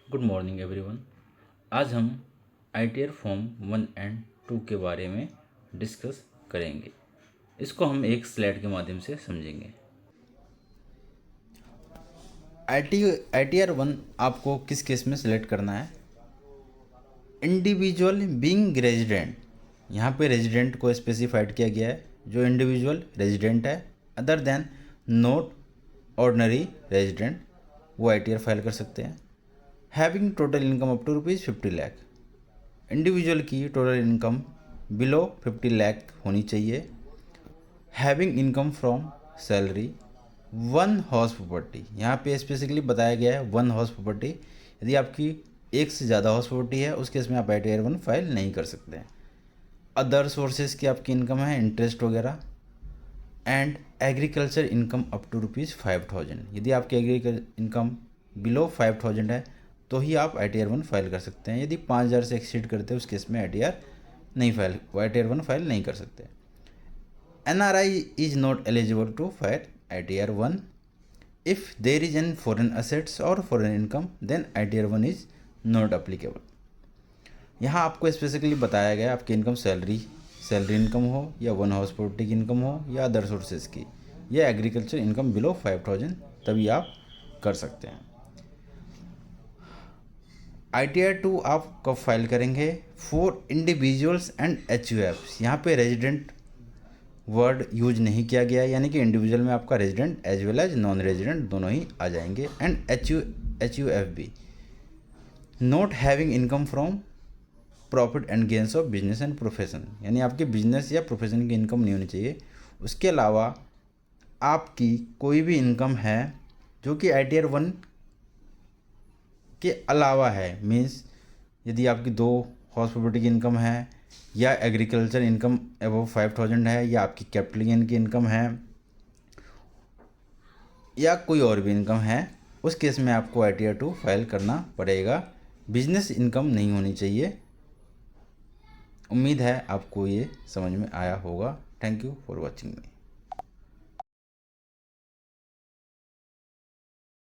Good morning everyone. आज हम ITR form 1 and 2 के बारे में डिस्कस करेंगे। इसको हम एक स्लाइड के माध्यम से समझेंगे। ITR 1 आपको किस केस में सिलेक्ट करना है? इंडिविजुअल बीइंग रेजिडेंट, यहाँ पे रेजिडेंट को स्पेसिफाइड किया गया है। जो इंडिविजुअल रेजिडेंट है other than not ordinary resident, वो ITR फाइल कर सकते हैं। Having total income up to ₹50 lakh, individual की टोटल इनकम बिलो 50 लाख होनी चाहिए। Having income from salary, 1 house property, यहाँ पे स्पेसिफिकली बताया गया है 1 हाउस प्रॉपर्टी। यदि आपकी एक से ज़्यादा हाउस प्रॉपर्टी है उस केस में आप ITR 1 फाइल नहीं कर सकते हैं। अदर सोर्सेज की आपकी इनकम है, इंटरेस्ट वगैरह। And agriculture income up to ₹5000, यदि आपकी एग्रीकल्चर इनकम बिलो 5000 है तो ही आप ITR 1 फाइल कर सकते हैं। यदि 5000 से एक्सीड करते हैं उस केस में ITR 1 फाइल नहीं कर सकते। NRI is not eligible to file ITR 1 if there is an foreign assets और foreign income, then ITR 1 is not applicable. यहाँ आपको स्पेसिफिकली बताया गया आपकी इनकम सैलरी इनकम हो या 1 हाउस प्रॉपर्टी की इनकम हो या अदर सोर्सेज की या एग्रीकल्चर इनकम बिलो 5000, तभी आप कर सकते हैं। ITR 2 आप कब फाइल करेंगे? फॉर इंडिविजुअल्स एंड HUFs, यहाँ पे रेजिडेंट वर्ड यूज नहीं किया गया है, यानी कि इंडिविजुअल में आपका resident as well as non resident दोनों ही आ जाएंगे। And HUFB, not having income from profit and gains of business and profession, यानी आपके बिजनेस या प्रोफेशन की इनकम नहीं होनी चाहिए। उसके अलावा आपकी कोई भी इनकम है जो कि ITR 1 के अलावा है, मीन्स यदि आपकी 2 हाउस प्रॉपर्टी की इनकम है या एग्रीकल्चर इनकम अबव 5000 है या आपकी कैपिटल गेन की इनकम है या कोई और भी इनकम है, उस केस में आपको ITR 2 फाइल करना पड़ेगा। बिजनेस इनकम नहीं होनी चाहिए। उम्मीद है आपको ये समझ में आया होगा। Thank you for watching me.